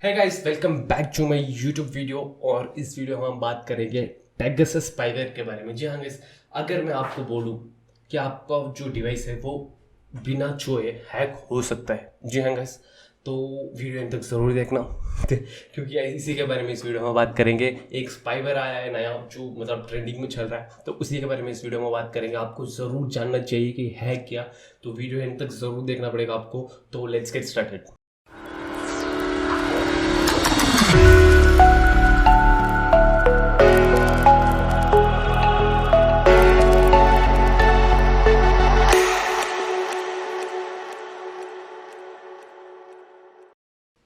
है guys, welcome back to my YouTube video. और इस वीडियो में हम बात करेंगे पेगासस स्पाईवेयर के बारे में। जी हाँ गाइस, अगर मैं आपको बोलूँ कि आपका जो डिवाइस है वो बिना छुए हैक हो सकता है, जी हाँ गाइस, तो वीडियो अंत तक ज़रूर देखना क्योंकि इसी के बारे में इस वीडियो में बात करेंगे। एक स्पाईवेयर आया है नया जो मतलब ट्रेंडिंग में चल रहा है, तो उसी के बारे में इस वीडियो में बात करेंगे। आपको ज़रूर जानना चाहिए कि है क्या, तो वीडियो अंत तक ज़रूर देखना पड़ेगा आपको। तो लेट्स गेट स्टार्टेड।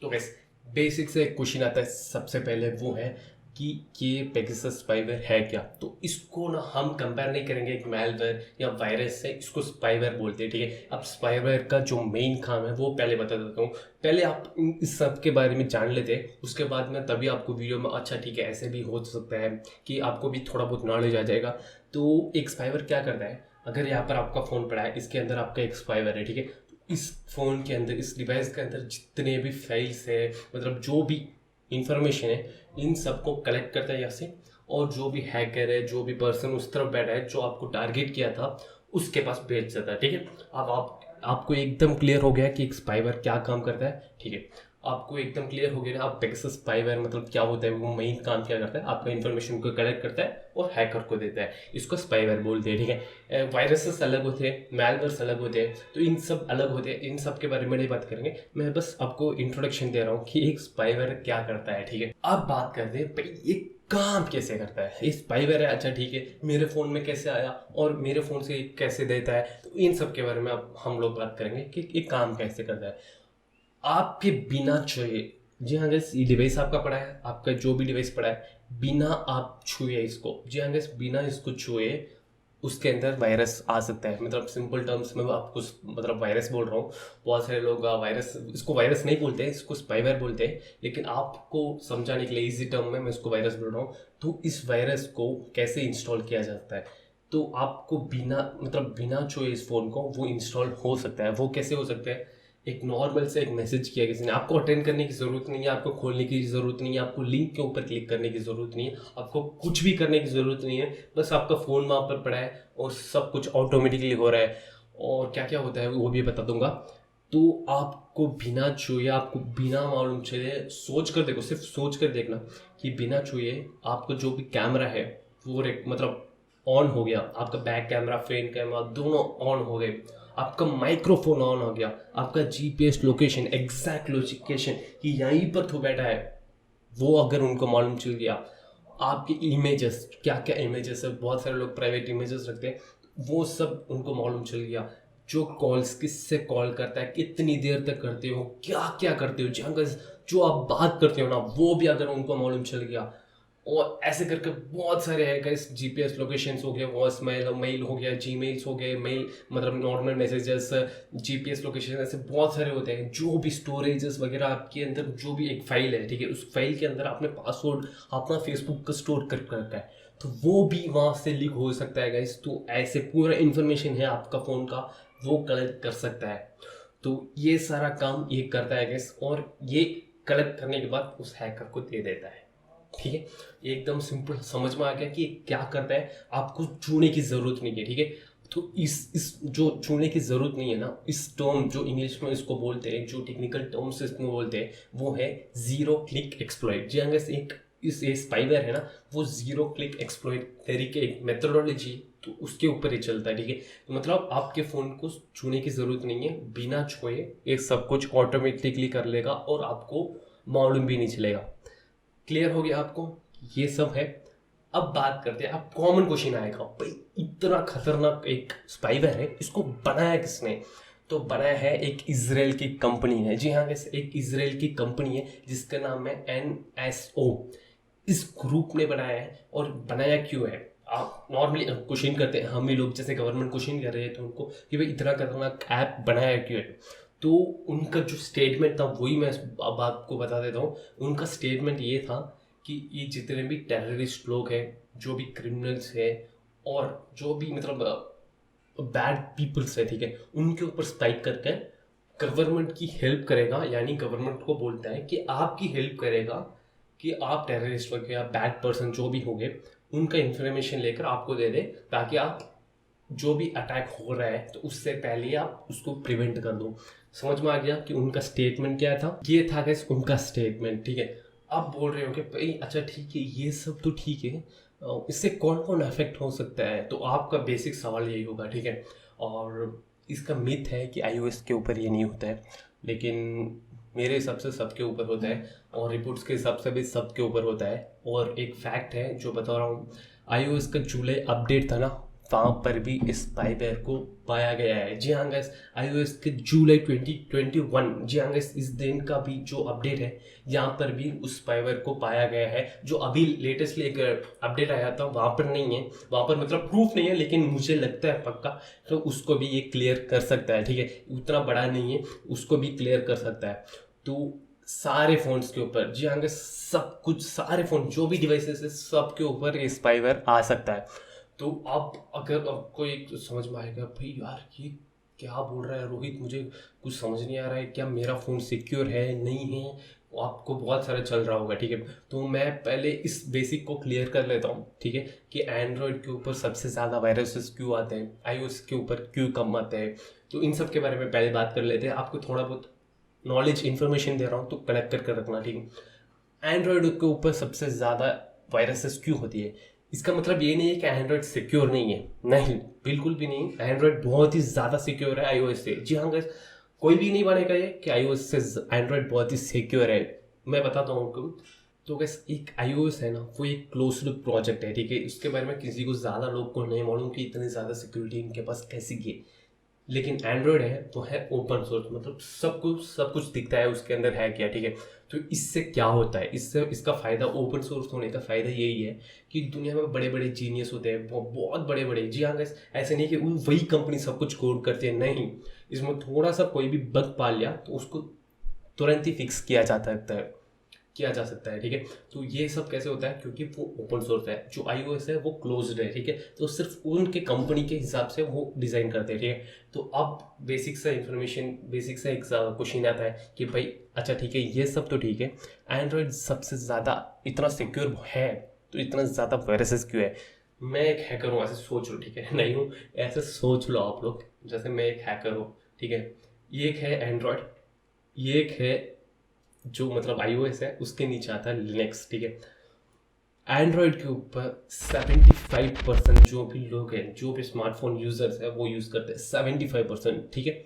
तो गैस, बेसिक से एक क्वेश्चन आता है सबसे पहले, वो है कि ये पेगासस स्पाईवेयर है क्या। तो इसको ना हम कंपेयर नहीं करेंगे एक मैलवेयर या वायरस से, इसको स्पाईवेयर बोलते हैं, ठीक है। अब स्पाईवेयर का जो मेन काम है वो पहले बता देता हूँ। पहले आप इस सब के बारे में जान लेते हैं, उसके बाद में तभी आपको वीडियो में अच्छा ठीक है ऐसे भी हो सकता है कि आपको भी थोड़ा बहुत नॉलेज आ जाएगा। तो एक स्पाईवेयर क्या करता है, अगर यहाँ पर आपका फ़ोन पड़ा है, इसके अंदर आपका एक स्पाईवेयर है, ठीक है। इस फ़ोन के अंदर, इस डिवाइस के अंदर जितने भी फाइल्स है, मतलब जो भी इंफॉर्मेशन है, इन सबको कलेक्ट करता है यहाँ से। और जो भी हैकर है, जो भी पर्सन उस तरफ बैठा है जो आपको टारगेट किया था, उसके पास भेज देता है, ठीक है। अब आपको एकदम क्लियर हो गया कि एक स्पाईवेयर क्या काम करता है, ठीक है। आपको एकदम क्लियर हो गया ना आप पेगासस स्पाईवेयर मतलब क्या होता है, वो मेन काम क्या करता है, आपका इन्फॉर्मेशन को कलेक्ट करता है और हैकर को देता है। इसको स्पाईवेयर बोलते हैं, ठीक है। वायरसेस अलग होते हैं, मैलवेयर्स अलग होते हैं, तो इन सब अलग होते हैं। इन सब के बारे में नहीं बात करेंगे, मैं बस आपको इंट्रोडक्शन दे रहा हूँ कि एक स्पाईवेयर क्या करता है, ठीक है। अब बात करते हैं भाई ये काम कैसे करता है। ये स्पाईवेयर है, अच्छा ठीक है, मेरे फ़ोन में कैसे आया और मेरे फ़ोन से कैसे देता है, तो इन सब के बारे में अब हम लोग बात करेंगे कि ये काम कैसे करता है आपके बिना छुए। जी हाँ गैस, ये डिवाइस आपका पड़ा है, आपका जो भी डिवाइस पड़ा है, बिना आप छुए इसको, जी हाँ गैस, बिना इसको छुए उसके अंदर वायरस आ सकता है। मतलब सिंपल टर्म्स में आपको मतलब वायरस बोल रहा हूँ। बहुत सारे लोग वायरस, इसको वायरस नहीं बोलते हैं, इसको स्पाईवेयर बोलते हैं, लेकिन आपको समझाने के लिए इजी टर्म में मैं इसको वायरस बोल रहा हूँ। तो इस वायरस को कैसे इंस्टॉल किया जाता है, तो आपको बिना मतलब बिना छुए इस फ़ोन को वो इंस्टॉल हो सकता है। वो कैसे हो सकता है, एक नॉर्मल से एक मैसेज किया किसी ने, आपको अटेंड करने की ज़रूरत नहीं है, आपको खोलने की ज़रूरत नहीं है, आपको लिंक के ऊपर क्लिक करने की ज़रूरत नहीं है, आपको कुछ भी करने की ज़रूरत नहीं है। बस आपका फ़ोन वहाँ पर पड़ा है और सब कुछ ऑटोमेटिकली हो रहा है। और क्या क्या होता है वो भी बता दूंगा। तो आपको बिना छुए, आपको बिना मालूम चले, सोच कर देखो, सिर्फ सोच कर देखना कि बिना छुए आपको जो भी कैमरा है वो मतलब ऑन हो गया, आपका बैक कैमरा फ्रंट कैमरा दोनों ऑन हो गए, आपका माइक्रोफोन ऑन हो गया, आपका जीपीएस लोकेशन, एग्जैक्ट लोकेशन कि यहीं पर तो बैठा है, वो अगर उनको मालूम चल गया, आपके इमेजेस, क्या क्या इमेजेस है, बहुत सारे लोग प्राइवेट इमेजेस रखते हैं, वो सब उनको मालूम चल गया, जो कॉल्स किससे कॉल करता है, कितनी देर तक करते हो, क्या क्या करते हो, जहाँ जो आप बात करते हो ना, वो भी अगर उनको मालूम चल गया। और ऐसे करके बहुत सारे है गाइस, जीपीएस लोकेशंस हो गए, वॉइस मेल मेल हो गया, जीमेल्स हो गए, मेल मतलब नॉर्मल मैसेजेस, जीपीएस लोकेशन, ऐसे बहुत सारे होते हैं। जो भी स्टोरेजेस वगैरह आपके अंदर, जो भी एक फाइल है, ठीक है, उस फाइल के अंदर आपने पासवर्ड अपना फेसबुक का स्टोर कर रखा है, तो वो भी वहाँ से लीक हो सकता है गाइस। तो ऐसे पूरा इन्फॉर्मेशन है आपका फ़ोन का, वो कलेक्ट कर सकता है। तो ये सारा काम ये करता है गाइस, और ये कलेक्ट करने के बाद उस हैकर को दे देता है, ठीक है। एकदम सिंपल समझ में आ गया कि क्या करता है, आपको छूने की ज़रूरत नहीं है, ठीक है। तो इस जो छूने की ज़रूरत नहीं है ना, इस टर्म जो इंग्लिश में इसको बोलते हैं, जो टेक्निकल टर्म्स इसमें बोलते हैं, वो है ज़ीरो क्लिक एक्सप्लॉइट। जी हाँ, एक इस ये स्पाईवेयर है ना, वो ज़ीरो क्लिक एक्सप्लॉइट तरीके, एक मेथोडोलॉजी, तो उसके ऊपर ही चलता है, ठीक है। तो मतलब आपके फ़ोन को छूने की ज़रूरत नहीं है, बिना छुए ये सब कुछ ऑटोमेटिकली कर लेगा और आपको मालूम भी नहीं चलेगा। क्लियर हो गया आपको, ये सब है। अब बात करते हैं, अब कॉमन क्वेश्चन आएगा, भाई इतना खतरनाक एक स्पाईवेयर है, इसको बनाया किसने। तो बनाया है एक इसराइल की कंपनी है, जी हाँ, एक इसराइल की कंपनी है जिसका नाम है NSO। इस ग्रुप ने बनाया है। और बनाया क्यों है, आप नॉर्मली क्वेश्चन करते हैं, हम ही लोग जैसे गवर्नमेंट क्वेश्चन कर रहे हैं तो उनको कि भाई इतना खतरनाक ऐप बनाया क्यों है। तो उनका जो स्टेटमेंट था वही मैं अब आपको बता देता हूँ। उनका स्टेटमेंट ये था कि ये जितने भी टेररिस्ट लोग हैं, जो भी क्रिमिनल्स है, और जो भी मतलब बैड पीपल्स है, ठीक है, उनके ऊपर स्ट्राइक करके गवर्नमेंट की हेल्प करेगा, यानी गवर्नमेंट को बोलता है कि आपकी हेल्प करेगा कि आप टेररिस्ट वगैरह या बैड पर्सन जो भी होंगे उनका इंफॉर्मेशन लेकर आपको दे दे, ताकि आप जो भी अटैक हो रहा है तो उससे पहले आप उसको प्रिवेंट कर दो। समझ में आ गया कि उनका स्टेटमेंट क्या था? ये था गाइस उनका स्टेटमेंट, ठीक है। आप बोल रहे हो कि भाई अच्छा ठीक है, ये सब तो ठीक है, इससे कौन कौन अफेक्ट हो सकता है? तो आपका बेसिक सवाल यही होगा, ठीक है। और इसका मिथ है कि iOS के ऊपर ये नहीं होता है, लेकिन मेरे हिसाब से सबके ऊपर होता है, और रिपोर्ट्स के हिसाब से भी सबके ऊपर होता है। और एक फैक्ट है जो बता रहा हूँ, iOS का जुलाई अपडेट था ना, वहाँ पर भी इस स्पाईवेयर को पाया गया है। जी हाँ गाइस, iOS के जुलाई 2021, जी हाँ गाइस, इस दिन का भी जो अपडेट है यहाँ पर भी उस स्पाईवेयर को पाया गया है। जो अभी लेटेस्टली एक अपडेट आया था वहाँ पर नहीं है, वहाँ पर मतलब प्रूफ नहीं है, लेकिन मुझे लगता है पक्का तो उसको भी ये क्लियर कर सकता है, ठीक है। उतना बड़ा नहीं है, उसको भी क्लियर कर सकता है। तो सारे फोन्स के ऊपर, जी हाँ गाइस, सब कुछ, सारे फोन जो भी डिवाइसेस है सबके ऊपर ये स्पाईवेयर आ सकता है। तो अब अगर आपको एक तो समझ में आएगा भाई यार ये क्या बोल रहा है रोहित, मुझे कुछ समझ नहीं आ रहा है, क्या मेरा फ़ोन सिक्योर है नहीं है? आपको बहुत सारा चल रहा होगा, ठीक है। तो मैं पहले इस बेसिक को क्लियर कर लेता हूँ, ठीक है, कि एंड्रॉयड के ऊपर सबसे ज़्यादा वायरसेस क्यों आते हैं, iOS के ऊपर क्यों कम आते हैं। तो इन सब के बारे में पहले बात कर लेते हैं। आपको थोड़ा बहुत नॉलेज इन्फॉर्मेशन दे रहा हूँ तो कलेक्ट कर रखना, ठीक है। एंड्रॉयड के ऊपर सबसे ज़्यादा वायरसेस क्यों होती है? इसका मतलब ये नहीं है कि एंड्रॉयड सिक्योर नहीं है, नहीं, बिल्कुल भी नहीं। एंड्रॉयड बहुत ही ज़्यादा सिक्योर है iOS से। जी हाँ गाइस, कोई भी नहीं मानेगा ये कि iOS से एंड्रॉयड बहुत ही सिक्योर है। मैं बताता हूँ आपको। तो गैस एक iOS है ना, वो एक क्लोज्ड प्रोजेक्ट है, ठीक है। इसके बारे में किसी को ज़्यादा लोग को नहीं मालूम कि इतनी ज़्यादा सिक्योरिटी इनके पास कैसी की। लेकिन एंड्रॉयड है तो है ओपन सोर्स, मतलब सब कुछ दिखता है उसके अंदर है क्या, ठीक है। तो इससे क्या होता है, इससे इसका फ़ायदा, ओपन सोर्स होने का फ़ायदा यही है कि दुनिया में बड़े बड़े जीनियस होते हैं, बहुत बड़े बड़े, जी हाँ गाइस, ऐसे नहीं कि वही कंपनी सब कुछ कोड करती है, नहीं। इसमें थोड़ा सा कोई भी बग पा लिया तो उसको तुरंत ही फिक्स किया जा सकता है, ठीक है। तो ये सब कैसे होता है? क्योंकि वो ओपन सोर्स है। जो iOS है वो क्लोज्ड है, ठीक है। तो सिर्फ उनके कंपनी के हिसाब से वो डिज़ाइन करते हैं, ठीक है। तो अब बेसिक सा एक क्वेश्चन आता है कि भाई अच्छा ठीक है, ये सब तो ठीक है, एंड्रॉयड सबसे ज़्यादा इतना सिक्योर है तो इतना ज़्यादा वायरसेस क्यों है? मैं एक हैकर हूँ, ऐसे सोच लो, ठीक है, नहीं हूँ, ऐसे सोच लो आप लोग, जैसे मैं एक हैकर हूँ, ठीक है। ये एक है एंड्रॉयड, ये एक है जो मतलब iOS है, उसके नीचे आता है लिनक्स, ठीक है। एंड्रॉयड के ऊपर 75% जो भी लोग हैं, जो भी स्मार्टफोन यूजर्स है वो यूज़ करते हैं 75%, ठीक है।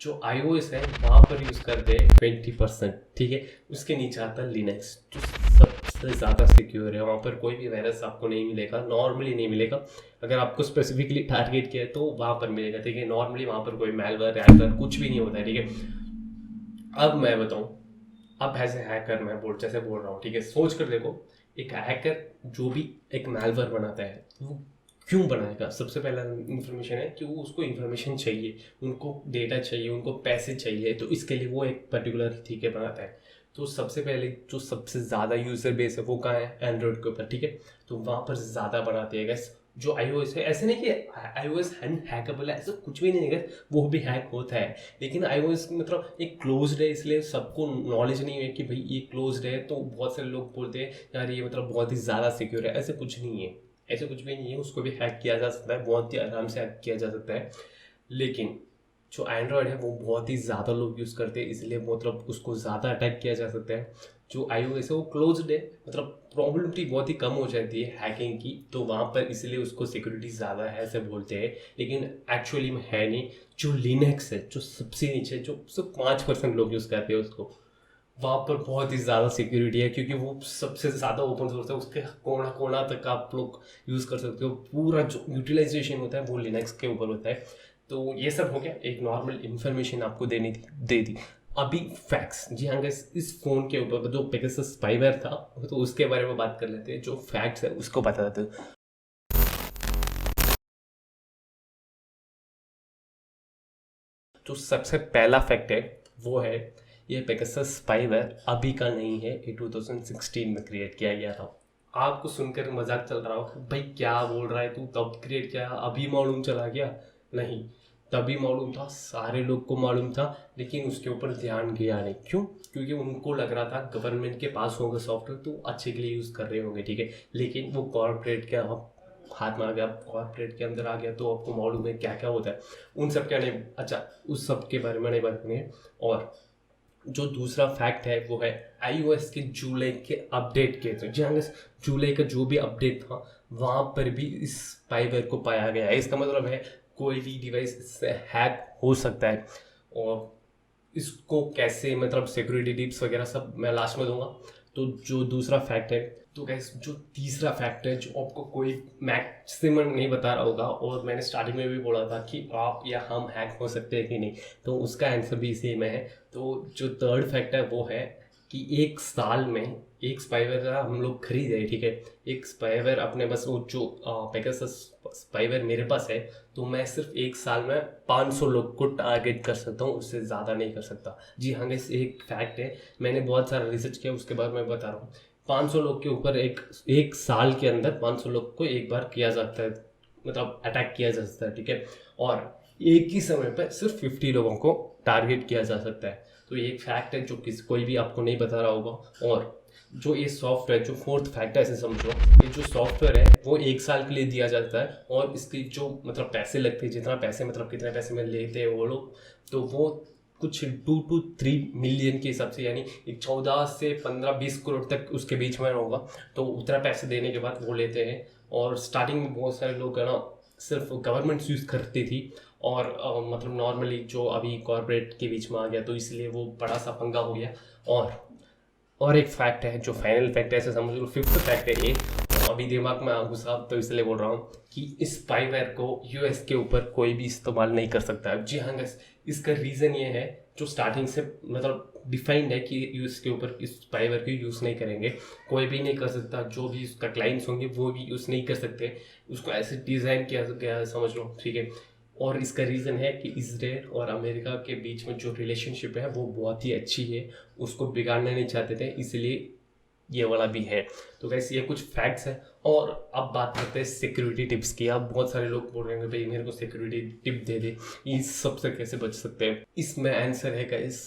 जो iOS है वहाँ पर यूज़ करते हैं 20%, ठीक है। उसके नीचे आता है लिनक्स, जो सबसे ज़्यादा सिक्योर है। वहाँ पर कोई भी वायरस आपको नहीं मिलेगा, नॉर्मली नहीं मिलेगा। अगर आपको स्पेसिफिकली टारगेट किया है तो वहाँ पर मिलेगा, ठीक है। नॉर्मली वहाँ पर कोई मैलवेयर हैकर कुछ भी नहीं होता है, ठीक है। अब मैं बताऊँ, अब एज ए हैकर मैं जैसे बोल रहा हूँ, ठीक है, सोच कर देखो, एक हैकर जो भी एक मैलवेयर बनाता है वो क्यों बनाएगा? सबसे पहला इन्फॉर्मेशन है कि वो, उसको इन्फॉर्मेशन चाहिए, उनको डेटा चाहिए, उनको पैसे चाहिए, तो इसके लिए वो एक पर्टिकुलर ठीक है बनाता है। तो सबसे पहले जो सबसे ज़्यादा यूज़र बेस है वो कहाँ है? एंड्रॉयड के ऊपर, ठीक है। तो वहाँ पर ज़्यादा बनाते हैं गैस। जो iOS है, ऐसे नहीं कि iOS हैकेबल है, ऐसा कुछ भी नहीं है guys, वो भी हैक होता है। लेकिन iOS मतलब एक क्लोज्ड है, इसलिए सबको नॉलेज नहीं है कि भाई ये क्लोज्ड है। तो बहुत सारे लोग बोलते हैं यार ये मतलब बहुत ही ज़्यादा सिक्योर है, ऐसे कुछ नहीं है, ऐसे कुछ भी नहीं है। उसको भी हैक किया जा सकता है, बहुत ही आराम से हैक किया जा सकता है। लेकिन जो एंड्रॉयड है वो बहुत ही ज़्यादा लोग यूज़ करते हैं, इसलिए मतलब उसको ज़्यादा अटैक किया जा सकता है। जो iOS है वो क्लोज्ड है, मतलब प्रॉबिलिटी बहुत ही कम हो जाती है हैकिंग की, तो वहाँ पर इसलिए उसको सिक्योरिटी ज़्यादा है ऐसे बोलते हैं, लेकिन एक्चुअली में है नहीं। जो लिनक्स है, जो सबसे नीचे, जो सिर्फ 5% लोग यूज़ करते हैं उसको, वहाँ पर बहुत ही ज़्यादा सिक्योरिटी है, क्योंकि वो सबसे ज़्यादा ओपन सोर्स है, उसके कोना कोना तक आप लोग यूज़ कर सकते हो। पूरा जो यूटिलाइजेशन होता है वो लिनक्स के ऊपर होता है। तो ये सब हो गया, एक नॉर्मल इन्फॉर्मेशन आपको देनी थी, दे दी। अभी फैक्ट्स, जी हाँ guys, इस फ़ोन के ऊपर जो पेगासस स्पाईवेयर था तो उसके बारे में बात कर लेते हैं। जो फैक्ट्स है उसको बता देते हैं। जो सबसे पहला फैक्ट है वो है, ये पेगासस स्पाईवेयर अभी का नहीं है, ये 2016 में क्रिएट किया गया था। आपको सुनकर मजाक चल रहा हो, भाई क्या बोल रहा है तू, तब क्रिएट किया अभी मालूम चला गया? नहीं, तभी मालूम था, सारे लोग को मालूम था, लेकिन उसके ऊपर ध्यान गया नहीं। क्यों? क्योंकि उनको लग रहा था गवर्नमेंट के पास होगा सॉफ्टवेयर तो अच्छे के लिए यूज़ कर रहे होंगे, ठीक है। लेकिन वो कॉर्पोरेट के हाथ में आ गया, कॉर्पोरेट के अंदर आ गया, तो आपको मालूम है क्या क्या होता है। उन सब क्या नहीं, अच्छा उस सब के बारे में नहीं बात करेंगे। और जो दूसरा फैक्ट है वो है iOS के जुलाई के अपडेट के, तो जहाँ जुलाई का जो भी अपडेट था वहाँ पर भी इस स्पाईवेयर को पाया गया है। इसका मतलब है कोई भी डिवाइस इससे हैक हो सकता है। और इसको कैसे, मतलब सिक्योरिटी टिप्स वगैरह सब मैं लास्ट में दूंगा। तो जो दूसरा फैक्ट है, तो गैस जो तीसरा फैक्ट है जो आपको कोई मैक्सिमम नहीं बता रहा होगा, और मैंने स्टार्टिंग में भी बोला था कि आप या हम हैक हो सकते हैं कि नहीं, तो उसका आंसर भी सेम है। तो जो थर्ड फैक्ट है वो है कि एक साल में एक स्पाईवेयर हम लोग खरीदे, ठीक है। एक स्पाईवेयर अपने बस वो जो पेगासस स्पाईवेयर मेरे पास है, तो मैं सिर्फ एक साल में 500 लोग को टारगेट कर सकता हूँ, उससे ज़्यादा नहीं कर सकता। जी हाँ गैस, एक फैक्ट है, मैंने बहुत सारा रिसर्च किया, उसके बाद मैं बता रहा हूँ। 500 लोग के ऊपर एक साल के अंदर 500 लोग को एक बार किया जाता है, मतलब अटैक किया जा सकता है, ठीक है। और एक ही समय पर सिर्फ 50 लोगों को टारगेट किया जा सकता है। तो ये एक फैक्ट है जो कोई भी आपको नहीं बता रहा होगा। और जो ये सॉफ्टवेयर, जो फोर्थ फैक्ट है, ऐसे समझो ये जो सॉफ्टवेयर है वो एक साल के लिए दिया जाता है, और इसकी जो मतलब पैसे लगते हैं, जितना पैसे मतलब कितने पैसे में लेते हैं वो लोग, तो वो कुछ 2 to 3 मिलियन के हिसाब से, यानी 14 से 15-20 करोड़ तक उसके बीच में होगा। तो उतना पैसे देने के बाद वो लेते हैं। और स्टार्टिंग में बहुत सारे लोग है ना सिर्फ गवर्नमेंट यूज़ करती थी, और मतलब नॉर्मली जो अभी कॉर्पोरेट के बीच में आ गया, तो इसलिए वो बड़ा सा पंगा हो गया। और एक फैक्ट है जो फाइनल फैक्ट है, ऐसे समझ लो फिफ्थ फैक्ट है ये, अभी दिमाग में घुसा तो इसलिए बोल रहा हूँ कि इस स्पाईवेयर को यूएस के ऊपर कोई भी इस्तेमाल नहीं कर सकता है। जी हाँ गैस, इसका रीज़न ये है जो स्टार्टिंग से मतलब डिफाइंड है कि यूएस के ऊपर इस स्पाईवेयर को यूज़ नहीं करेंगे, कोई भी नहीं कर सकता। जो भी उसका क्लाइंट्स होंगे वो भी यूज़ नहीं कर सकते, उसको ऐसे डिज़ाइन किया गया समझ लो, ठीक है। और इसका रीज़न है कि इजराइल और अमेरिका के बीच में जो रिलेशनशिप है वो बहुत ही अच्छी है, उसको बिगाड़ना नहीं चाहते थे, इसलिए ये वाला भी है। तो गैस ये कुछ फैक्ट्स हैं। और अब बात करते हैं सिक्योरिटी टिप्स की। अब बहुत सारे लोग बोल रहे हैं भाई मेरे को सिक्योरिटी टिप दे दे, इस सबसे कैसे बच सकते हैं। इसमें आंसर है गैस,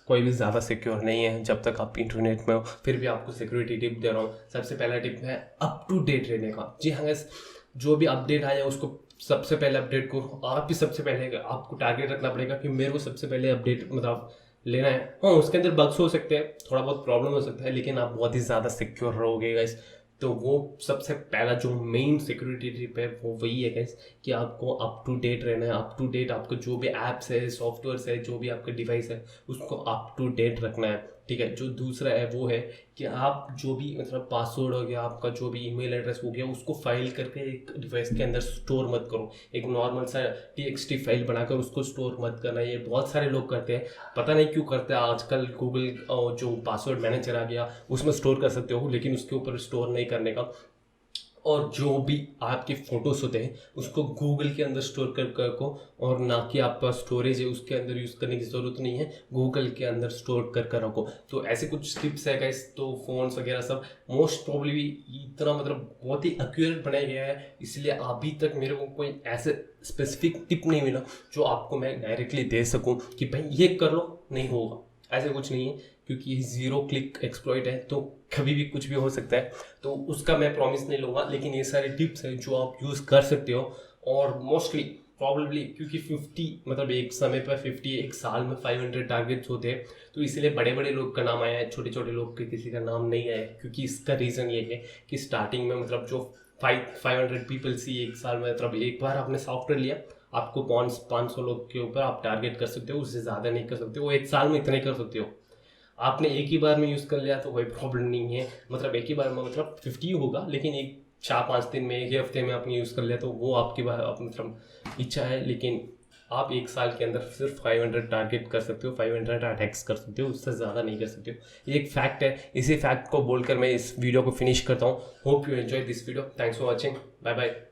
कोई भी ज़्यादा सिक्योर नहीं है जब तक आप इंटरनेट में हो, फिर भी आपको सिक्योरिटी टिप दे रहा हूँ। सबसे पहला टिप है अप टू डेट रहने का। जी हाँ गैस, जो भी अपडेट आया उसको सबसे पहले अपडेट को आप भी सबसे पहले आपको टारगेट रखना पड़ेगा कि मेरे को सबसे पहले अपडेट मतलब लेना है। हाँ, उसके अंदर बग्स हो सकते हैं, थोड़ा बहुत प्रॉब्लम हो सकता है, लेकिन आप बहुत ही ज़्यादा सिक्योर रहोगे गाइस। तो वो सबसे पहला जो मेन सिक्योरिटी टिप है वो वही है गाइस कि आपको अप टू डेट रहना है। अप टू डेट आपको जो भी ऐप्स है, सॉफ्टवेयर है, जो भी आपका डिवाइस है, उसको अप टू डेट रखना है, ठीक है। जो दूसरा है वो है कि आप जो भी मतलब पासवर्ड हो गया, आपका जो भी ईमेल एड्रेस हो गया, उसको फाइल करके एक डिवाइस के अंदर स्टोर मत करो। एक नॉर्मल सा TXT फाइल बनाकर उसको स्टोर मत करना। ये बहुत सारे लोग करते हैं, पता नहीं क्यों करते हैं। आजकल गूगल जो पासवर्ड मैनेजर आ गया उसमें स्टोर कर सकते हो, लेकिन उसके ऊपर स्टोर नहीं करने का। और जो भी आपके फ़ोटोज़ होते हैं उसको गूगल के अंदर स्टोर कर को, और ना कि आपका स्टोरेज है उसके अंदर यूज़ करने की ज़रूरत नहीं है, गूगल के अंदर स्टोर कर रखो। तो ऐसे कुछ टिप्स है गाइस। तो फ़ोन्स वगैरह सब मोस्ट प्रॉब्ली इतना मतलब बहुत ही एक्यूरेट बनाया गया है, इसलिए अभी तक मेरे को कोई ऐसे स्पेसिफिक टिप नहीं मिला जो आपको मैं डायरेक्टली दे सकूँ कि भाई ये कर लो, नहीं होगा, ऐसे कुछ नहीं है। क्योंकि ये 0 क्लिक एक्सप्लॉइट है, तो कभी भी कुछ भी हो सकता है, तो उसका मैं प्रॉमिस नहीं लूँगा। लेकिन ये सारे टिप्स हैं जो आप यूज़ कर सकते हो। और मोस्टली प्रॉब्लली क्योंकि 50 मतलब एक समय पर 50 एक साल में 500 टारगेट्स होते हैं, तो इसलिए बड़े बड़े लोग का नाम आया है, छोटे छोटे लोग के किसी का नाम नहीं आया है। क्योंकि इसका रीज़न ये है कि स्टार्टिंग में मतलब जो 500 पीपल्स ही एक साल में, मतलब एक बार आपने सॉफ्टवेयर लिया, आपको 500 लोग के ऊपर आप टारगेट कर सकते हो, उससे ज़्यादा नहीं कर सकते हो। एक साल में इतना ही कर सकते हो। आपने एक ही बार में यूज़ कर लिया तो कोई प्रॉब्लम नहीं है, मतलब एक ही बार में मतलब 50 होगा, लेकिन एक 4-5 दिन में, एक ही हफ्ते में आपने यूज़ कर लिया तो वो आपकी मतलब इच्छा है। लेकिन आप एक साल के अंदर सिर्फ 500 टारगेट कर सकते हो, 500 अटैक्स कर सकते हो, उससे ज़्यादा नहीं कर सकते हो। ये एक फैक्ट है। इसी फैक्ट को बोलकर मैं इस वीडियो को फिनिश करता हूँ। Hope you enjoy this video. Thanks for watching. Bye bye.